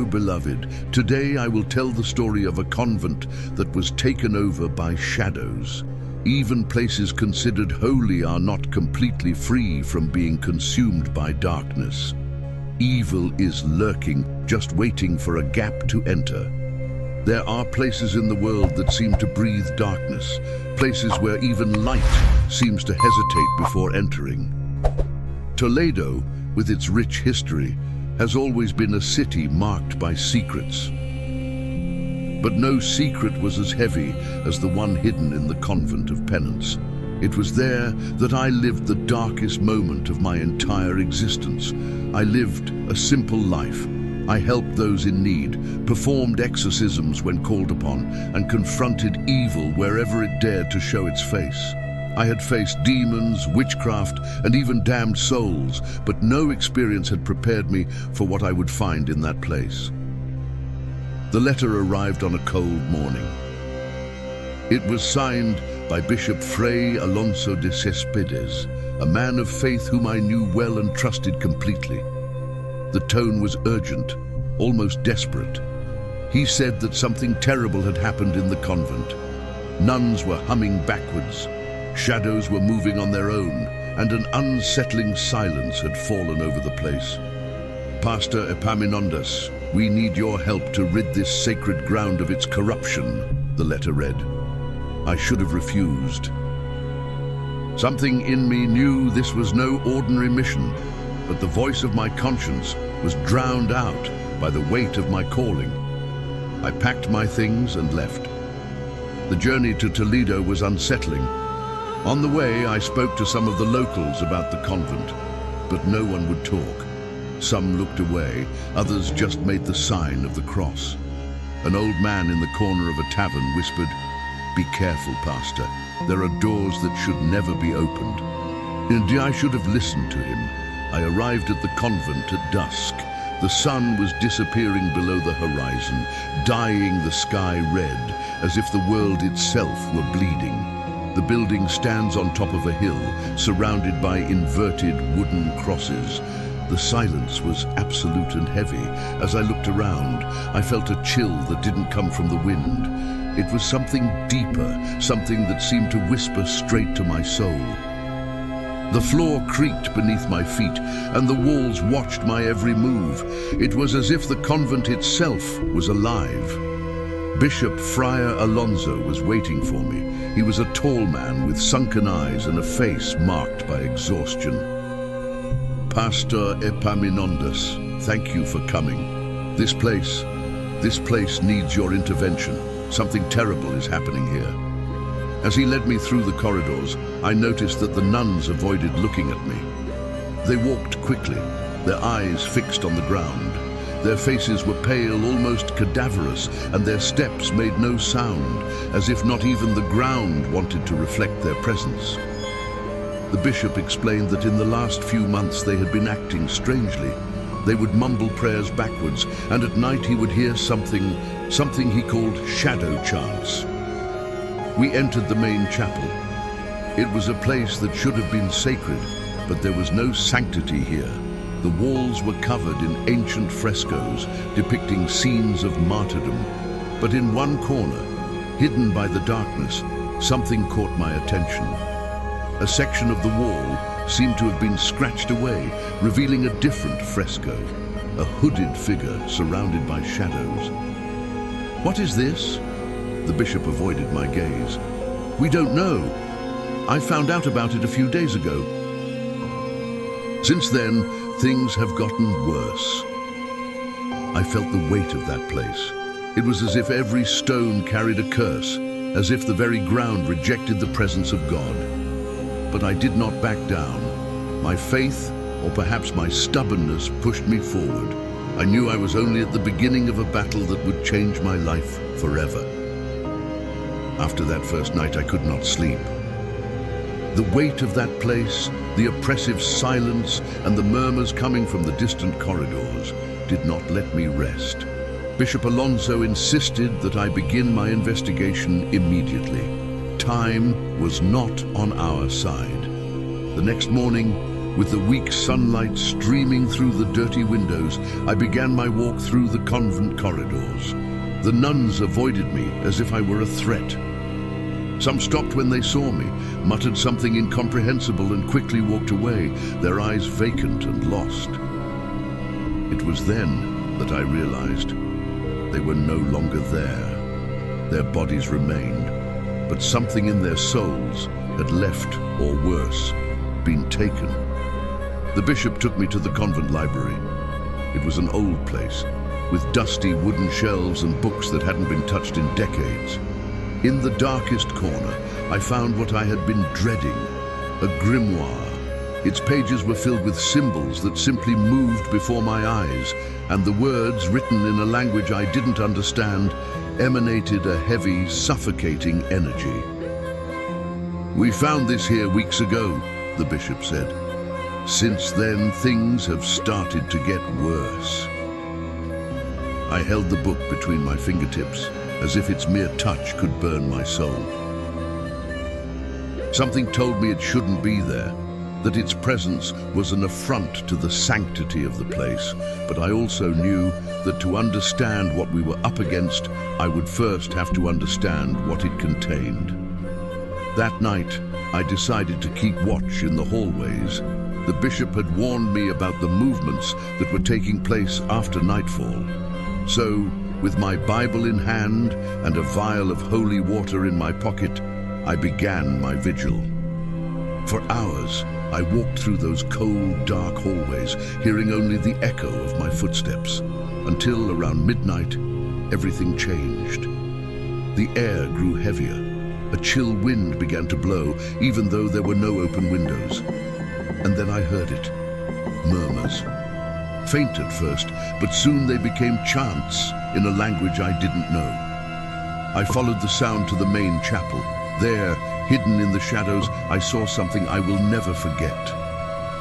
beloved. Today I will tell the story of a convent that was taken over by shadows. Even places considered holy are not completely free from being consumed by darkness. Evil is lurking, just waiting for a gap to enter. There are places in the world that seem to breathe darkness, places where even light seems to hesitate before entering. Toledo, with its rich history, has always been a city marked by secrets. But no secret was as heavy as the one hidden in the Convent of Penance. It was there that I lived the darkest moment of my entire existence. I lived a simple life. I helped those in need, performed exorcisms when called upon, and confronted evil wherever it dared to show its face. I had faced demons, witchcraft, and even damned souls, but no experience had prepared me for what I would find in that place. The letter arrived on a cold morning. It was signed by Bishop Fray Alonso de Cespedes, a man of faith whom I knew well and trusted completely. The tone was urgent, almost desperate. He said that something terrible had happened in the convent. Nuns were humming backwards, shadows were moving on their own, and an unsettling silence had fallen over the place. Pastor Epaminondas, we need your help to rid this sacred ground of its corruption, the letter read. I should have refused. Something in me knew this was no ordinary mission, but the voice of my conscience was drowned out by the weight of my calling. I packed my things and left. The journey to Toledo was unsettling. On the way, I spoke to some of the locals about the convent, but no one would talk. Some looked away, others just made the sign of the cross. An old man in the corner of a tavern whispered, "Be careful, Pastor. There are doors that should never be opened." And I should have listened to him. I arrived at the convent at dusk. The sun was disappearing below the horizon, dyeing the sky red, as if the world itself were bleeding. The building stands on top of a hill, surrounded by inverted wooden crosses. The silence was absolute and heavy. As I looked around, I felt a chill that didn't come from the wind. It was something deeper, something that seemed to whisper straight to my soul. The floor creaked beneath my feet, and the walls watched my every move. It was as if the convent itself was alive. Bishop Friar Alonso was waiting for me. He was a tall man with sunken eyes and a face marked by exhaustion. Pastor Epaminondas, thank you for coming. This place needs your intervention. Something terrible is happening here. As he led me through the corridors, I noticed that the nuns avoided looking at me. They walked quickly, their eyes fixed on the ground. Their faces were pale, almost cadaverous, and their steps made no sound, as if not even the ground wanted to reflect their presence. The bishop explained that in the last few months they had been acting strangely. They would mumble prayers backwards, and at night he would hear something he called shadow chants. We entered the main chapel. It was a place that should have been sacred, but there was no sanctity here. The walls were covered in ancient frescoes depicting scenes of martyrdom. But in one corner, hidden by the darkness, something caught my attention. A section of the wall seemed to have been scratched away, revealing a different fresco, a hooded figure surrounded by shadows. What is this? The bishop avoided my gaze. We don't know. I found out about it a few days ago. Since then, things have gotten worse. I felt the weight of that place. It was as if every stone carried a curse, as if the very ground rejected the presence of God. But I did not back down. My faith, or perhaps my stubbornness, pushed me forward. I knew I was only at the beginning of a battle that would change my life forever. After that first night, I could not sleep. The weight of that place, the oppressive silence, and the murmurs coming from the distant corridors did not let me rest. Bishop Alonso insisted that I begin my investigation immediately. Time was not on our side. The next morning, With the weak sunlight streaming through the dirty windows, I began my walk through the convent corridors. The nuns avoided me as if I were a threat. Some stopped when they saw me, muttered something incomprehensible and quickly walked away, their eyes vacant and lost. It was then that I realized they were no longer there. Their bodies remained, but something in their souls had left, or worse, been taken. The bishop took me to the convent library. It was an old place, with dusty wooden shelves and books that hadn't been touched in decades. In the darkest corner, I found what I had been dreading, a grimoire. Its pages were filled with symbols that simply moved before my eyes, and the words, written in a language I didn't understand, emanated a heavy, suffocating energy. "We found this here weeks ago," the bishop said. "Since then, things have started to get worse." I held the book between my fingertips, as if its mere touch could burn my soul. Something told me it shouldn't be there, that its presence was an affront to the sanctity of the place, but I also knew that to understand what we were up against, I would first have to understand what it contained. That night, I decided to keep watch in the hallways. The bishop had warned me about the movements that were taking place after nightfall. So, with my Bible in hand and a vial of holy water in my pocket, I began my vigil. For hours, I walked through those cold, dark hallways, hearing only the echo of my footsteps, until around midnight, everything changed. The air grew heavier. A chill wind began to blow, even though there were no open windows. And then I heard it. Murmurs. Faint at first, but soon they became chants in a language I didn't know. I followed the sound to the main chapel. There, hidden in the shadows, I saw something I will never forget.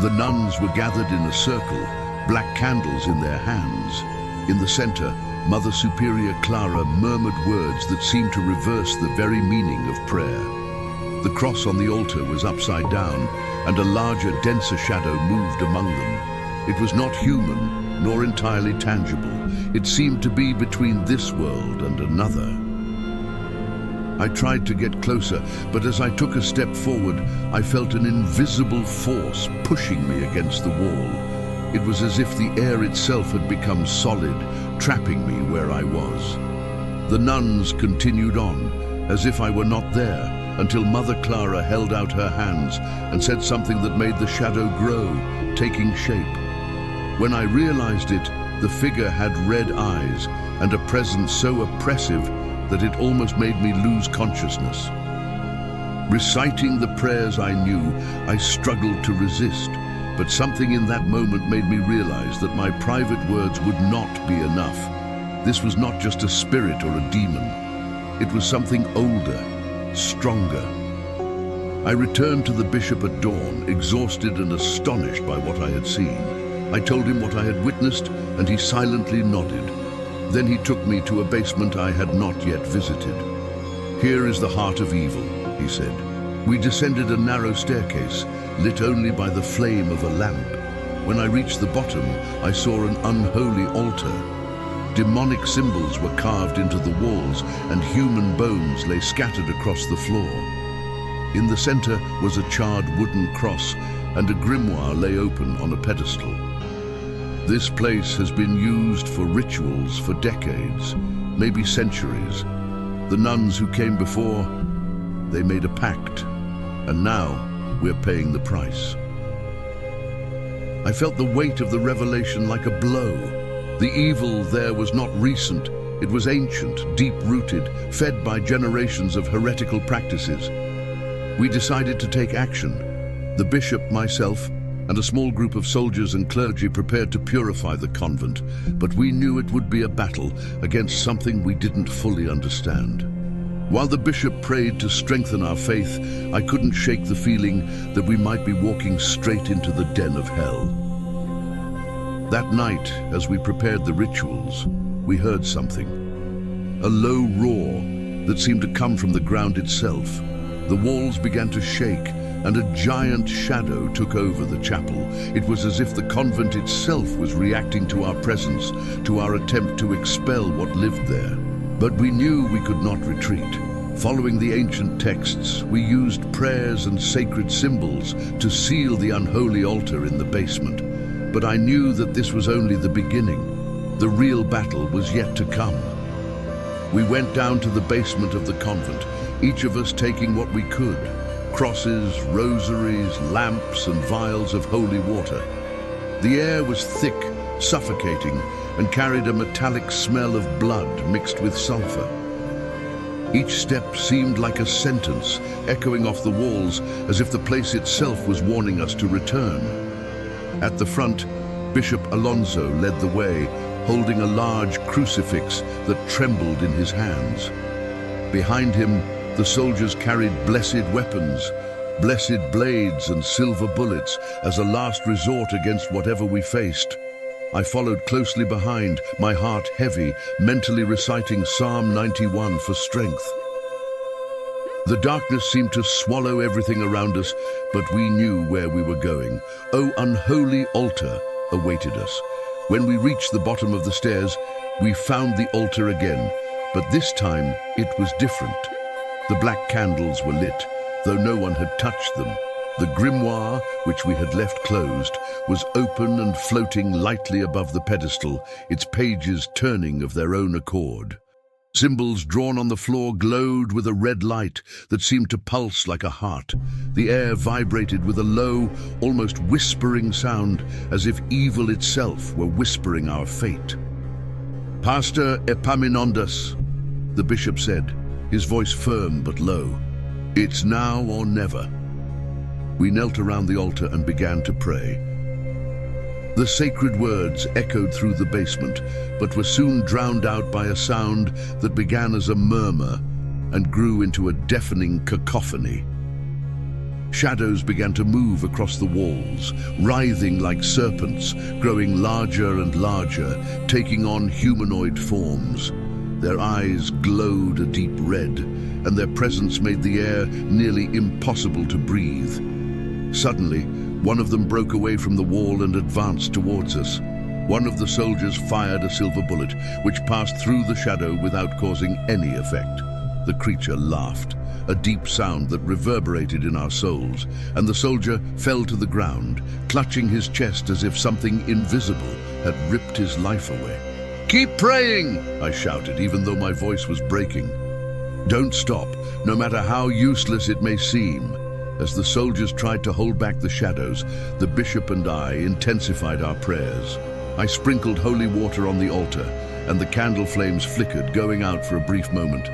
The nuns were gathered in a circle, black candles in their hands. In the center, Mother Superior Clara murmured words that seemed to reverse the very meaning of prayer. The cross on the altar was upside down, and a larger, denser shadow moved among them. It was not human, nor entirely tangible. It seemed to be between this world and another. I tried to get closer, but as I took a step forward, I felt an invisible force pushing me against the wall. It was as if the air itself had become solid, trapping me where I was. The nuns continued on, as if I were not there, until Mother Clara held out her hands and said something that made the shadow grow, taking shape. When I realized it, the figure had red eyes and a presence so oppressive that it almost made me lose consciousness. Reciting the prayers I knew, I struggled to resist, but something in that moment made me realize that my private words would not be enough. This was not just a spirit or a demon. It was something older, stronger. I returned to the bishop at dawn, exhausted and astonished by what I had seen. I told him what I had witnessed, and he silently nodded. Then he took me to a basement I had not yet visited. "Here is the heart of evil," he said. We descended a narrow staircase, lit only by the flame of a lamp. When I reached the bottom, I saw an unholy altar. Demonic symbols were carved into the walls, and human bones lay scattered across the floor. In the center was a charred wooden cross, and a grimoire lay open on a pedestal. This place has been used for rituals for decades, maybe centuries. The nuns who came before, they made a pact, and now we're paying the price. I felt the weight of the revelation like a blow. The evil there was not recent, it was ancient, deep-rooted, fed by generations of heretical practices. We decided to take action. The bishop, myself, and a small group of soldiers and clergy prepared to purify the convent, but we knew it would be a battle against something we didn't fully understand. While the bishop prayed to strengthen our faith, I couldn't shake the feeling that we might be walking straight into the den of hell. That night, as we prepared the rituals, we heard something. A low roar that seemed to come from the ground itself. The walls began to shake, and a giant shadow took over the chapel. It was as if the convent itself was reacting to our presence, to our attempt to expel what lived there. But we knew we could not retreat. Following the ancient texts, we used prayers and sacred symbols to seal the unholy altar in the basement. But I knew that this was only the beginning. The real battle was yet to come. We went down to the basement of the convent, each of us taking what we could: crosses, rosaries, lamps, and vials of holy water. The air was thick, suffocating, and carried a metallic smell of blood mixed with sulfur. Each step seemed like a sentence, echoing off the walls as if the place itself was warning us to return. At the front, Bishop Alonso led the way, holding a large crucifix that trembled in his hands. Behind him, the soldiers carried blessed weapons, blessed blades and silver bullets as a last resort against whatever we faced. I followed closely behind, my heart heavy, mentally reciting Psalm 91 for strength. The darkness seemed to swallow everything around us, but we knew where we were going. Oh, unholy altar awaited us. When we reached the bottom of the stairs, we found the altar again, but this time it was different. The black candles were lit, though no one had touched them. The grimoire, which we had left closed, was open and floating lightly above the pedestal, its pages turning of their own accord. Symbols drawn on the floor glowed with a red light that seemed to pulse like a heart. The air vibrated with a low, almost whispering sound, as if evil itself were whispering our fate. "Pastor Epaminondas," the bishop said, his voice firm but low. "It's now or never." We knelt around the altar and began to pray. The sacred words echoed through the basement, but were soon drowned out by a sound that began as a murmur and grew into a deafening cacophony. Shadows began to move across the walls, writhing like serpents, growing larger and larger, taking on humanoid forms. Their eyes glowed a deep red, and their presence made the air nearly impossible to breathe. Suddenly, one of them broke away from the wall and advanced towards us. One of the soldiers fired a silver bullet, which passed through the shadow without causing any effect. The creature laughed, a deep sound that reverberated in our souls, and the soldier fell to the ground, clutching his chest as if something invisible had ripped his life away. "Keep praying!" I shouted, even though my voice was breaking. "Don't stop, no matter how useless it may seem." As the soldiers tried to hold back the shadows, the bishop and I intensified our prayers. I sprinkled holy water on the altar, and the candle flames flickered, going out for a brief moment.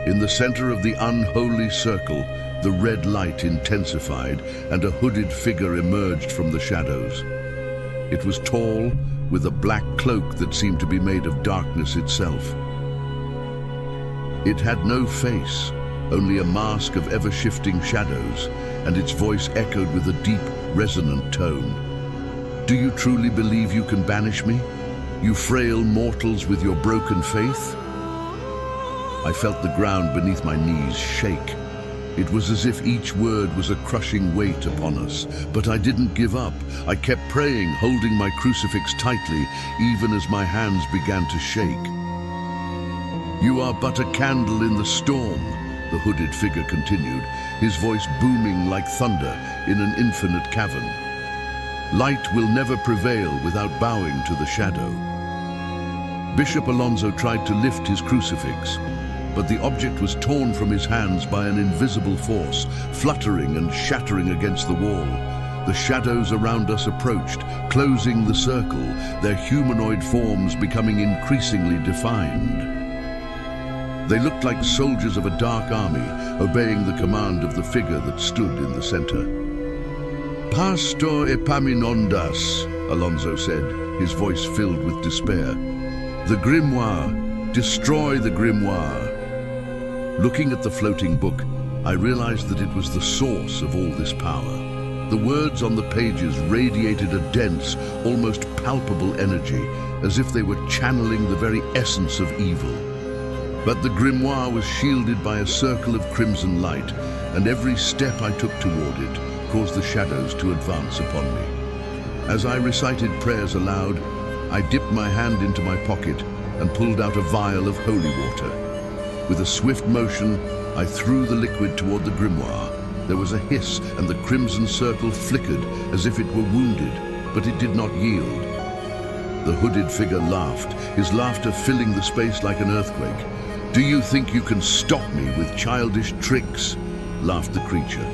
In the center of the unholy circle, the red light intensified, and a hooded figure emerged from the shadows. It was tall, with a black cloak that seemed to be made of darkness itself. It had no face, only a mask of ever-shifting shadows, and its voice echoed with a deep, resonant tone. "Do you truly believe you can banish me? You frail mortals with your broken faith?" I felt the ground beneath my knees shake. It was as if each word was a crushing weight upon us. But I didn't give up. I kept praying, holding my crucifix tightly, even as my hands began to shake. "You are but a candle in the storm," the hooded figure continued, his voice booming like thunder in an infinite cavern. "Light will never prevail without bowing to the shadow." Bishop Alonso tried to lift his crucifix, but the object was torn from his hands by an invisible force, fluttering and shattering against the wall. The shadows around us approached, closing the circle, their humanoid forms becoming increasingly defined. They looked like soldiers of a dark army, obeying the command of the figure that stood in the center. "Pastor Epaminondas," Alonso said, his voice filled with despair. "The grimoire, destroy the grimoire." Looking at the floating book, I realized that it was the source of all this power. The words on the pages radiated a dense, almost palpable energy, as if they were channeling the very essence of evil. But the grimoire was shielded by a circle of crimson light, and every step I took toward it, caused the shadows to advance upon me. As I recited prayers aloud, I dipped my hand into my pocket and pulled out a vial of holy water. With a swift motion, I threw the liquid toward the grimoire. There was a hiss, and the crimson circle flickered as if it were wounded, but it did not yield. The hooded figure laughed, his laughter filling the space like an earthquake. "Do you think you can stop me with childish tricks?" laughed the creature.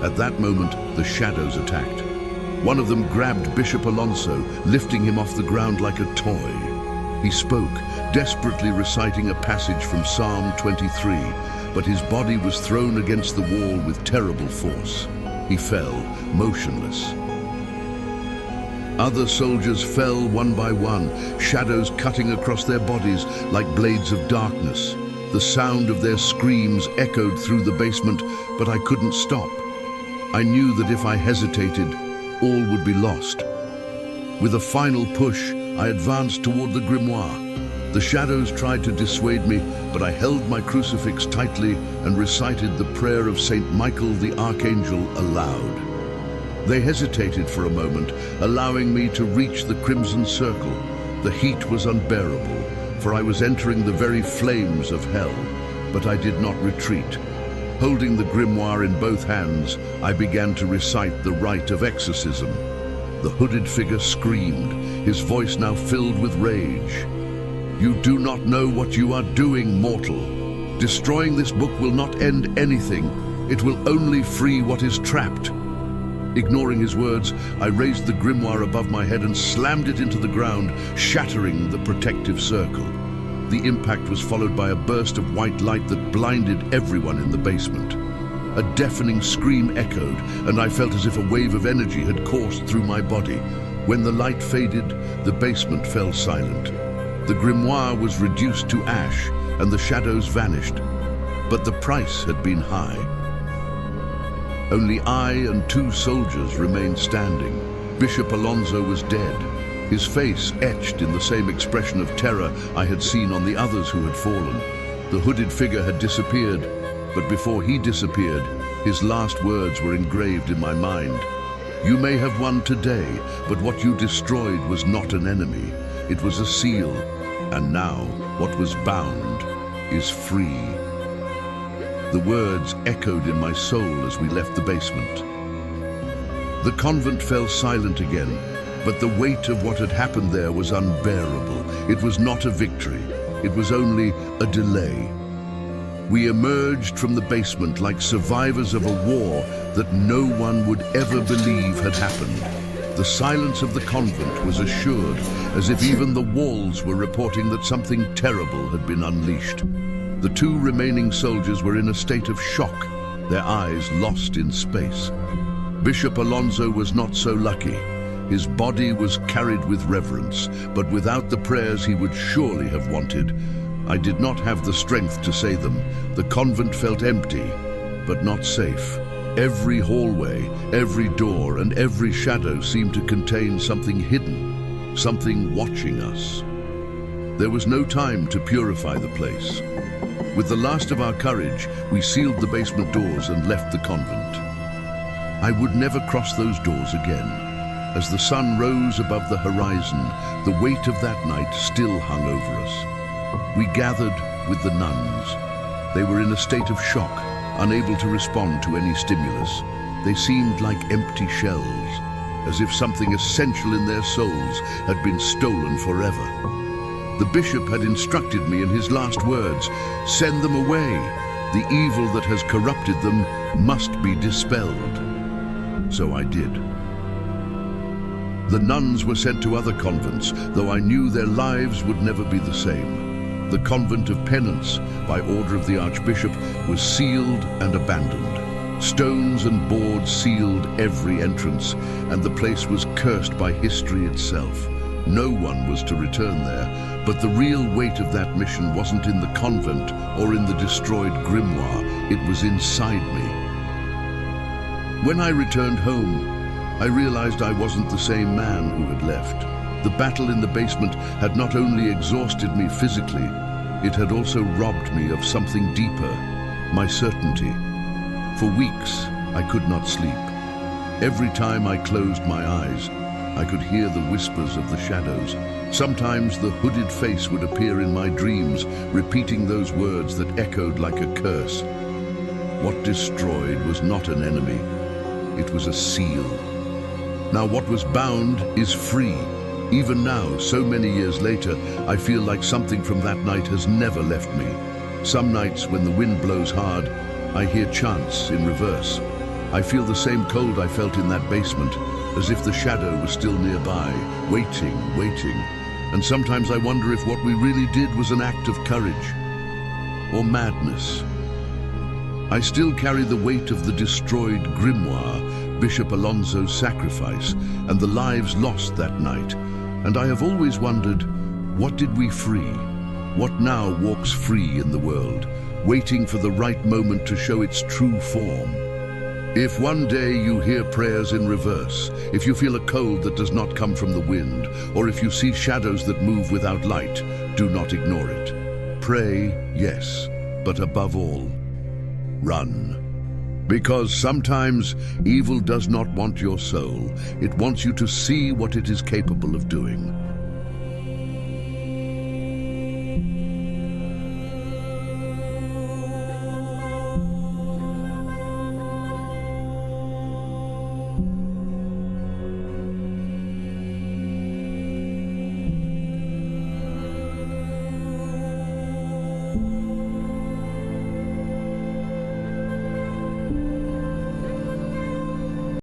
At that moment, the shadows attacked. One of them grabbed Bishop Alonso, lifting him off the ground like a toy. He spoke, desperately reciting a passage from Psalm 23, but his body was thrown against the wall with terrible force. He fell, motionless. Other soldiers fell one by one, shadows cutting across their bodies like blades of darkness. The sound of their screams echoed through the basement, but I couldn't stop. I knew that if I hesitated, all would be lost. With a final push, I advanced toward the grimoire. The shadows tried to dissuade me, but I held my crucifix tightly and recited the prayer of Saint Michael the Archangel aloud. They hesitated for a moment, allowing me to reach the crimson circle. The heat was unbearable, for I was entering the very flames of hell, but I did not retreat. Holding the grimoire in both hands, I began to recite the rite of exorcism. The hooded figure screamed, his voice now filled with rage. "You do not know what you are doing, mortal. Destroying this book will not end anything. It will only free what is trapped." Ignoring his words, I raised the grimoire above my head and slammed it into the ground, shattering the protective circle. The impact was followed by a burst of white light that blinded everyone in the basement. A deafening scream echoed, and I felt as if a wave of energy had coursed through my body. When the light faded, the basement fell silent. The grimoire was reduced to ash, and the shadows vanished. But the price had been high. Only I and 2 soldiers remained standing. Bishop Alonso was dead, his face etched in the same expression of terror I had seen on the others who had fallen. The hooded figure had disappeared, but before he disappeared, his last words were engraved in my mind. "You may have won today, but what you destroyed was not an enemy. It was a seal, and now what was bound is free." The words echoed in my soul as we left the basement. The convent fell silent again, but the weight of what had happened there was unbearable. It was not a victory, it was only a delay. We emerged from the basement like survivors of a war that no one would ever believe had happened. The silence of the convent was assured, as if even the walls were reporting that something terrible had been unleashed. The 2 remaining soldiers were in a state of shock, their eyes lost in space. Bishop Alonso was not so lucky. His body was carried with reverence, but without the prayers he would surely have wanted. I did not have the strength to say them. The convent felt empty, but not safe. Every hallway, every door, and every shadow seemed to contain something hidden, something watching us. There was no time to purify the place. With the last of our courage, we sealed the basement doors and left the convent. I would never cross those doors again. As the sun rose above the horizon, the weight of that night still hung over us. We gathered with the nuns. They were in a state of shock, unable to respond to any stimulus. They seemed like empty shells, as if something essential in their souls had been stolen forever. The bishop had instructed me in his last words, "Send them away. The evil that has corrupted them must be dispelled." So I did. The nuns were sent to other convents, though I knew their lives would never be the same. The convent of penance, by order of the archbishop, was sealed and abandoned. Stones and boards sealed every entrance, and the place was cursed by history itself. No one was to return there, but the real weight of that mission wasn't in the convent or in the destroyed grimoire, it was inside me. When I returned home, I realized I wasn't the same man who had left. The battle in the basement had not only exhausted me physically, it had also robbed me of something deeper, my certainty. For weeks, I could not sleep. Every time I closed my eyes, I could hear the whispers of the shadows. Sometimes the hooded face would appear in my dreams, repeating those words that echoed like a curse. What destroyed was not an enemy, it was a seal. Now what was bound is free. Even now, so many years later, I feel like something from that night has never left me. Some nights when the wind blows hard, I hear chants in reverse. I feel the same cold I felt in that basement, as if the shadow was still nearby, waiting. And sometimes I wonder if what we really did was an act of courage or madness. I still carry the weight of the destroyed grimoire, Bishop Alonso's sacrifice, and the lives lost that night. And I have always wondered, what did we free? What now walks free in the world, waiting for the right moment to show its true form? If one day you hear prayers in reverse, if you feel a cold that does not come from the wind, or if you see shadows that move without light, do not ignore it. Pray, yes, but above all, run. Because sometimes evil does not want your soul. It wants you to see what it is capable of doing.